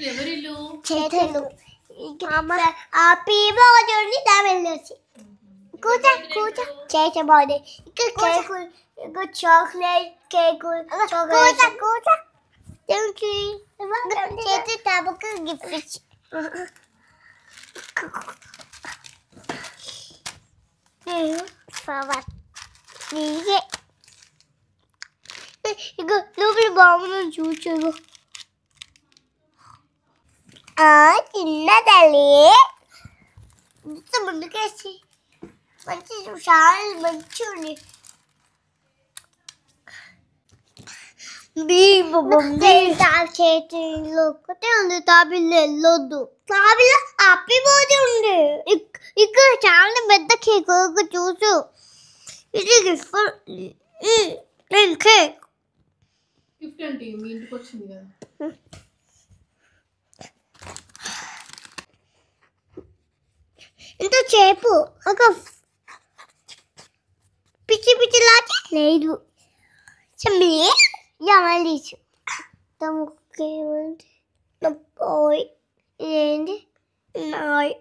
ఎవరిల్లు చేతులు happy birthday దా వెళ్ళొచ్చి కూర్చో కూర్చో చేసే బర్త్డే ఇక్కడ కేకు ఇక్కడ చాక్లెట్ కేకు కూర్చో కూర్చో చేతి తాబకు గిఫ్ట్ ఇచ్చి నీకే ఇగో లోపల బాగుందని చూచు చిన్న తల్లి ఇంత ముందుకేసి మంచి చాలా మంచి ఉంది చేతిలో ఒక్కటే ఉంది తాబిల్లు వెళ్ళొద్దు తాబిల్లు అప్పిపోతే ఉంది ఇక్కడ చాలా పెద్ద కేక్ చూసు ఇది గిఫ్ట్ కేక్ గిఫ్ట్ అంటే మీ ఇంటికి వచ్చింది కదా ఇంత చేపు ఒక పిచ్చి పిచ్చి లాచి లేదు చెమ్మి యమలీచు తమకేమంటే నా బాయ్ ఏంటి నాయ్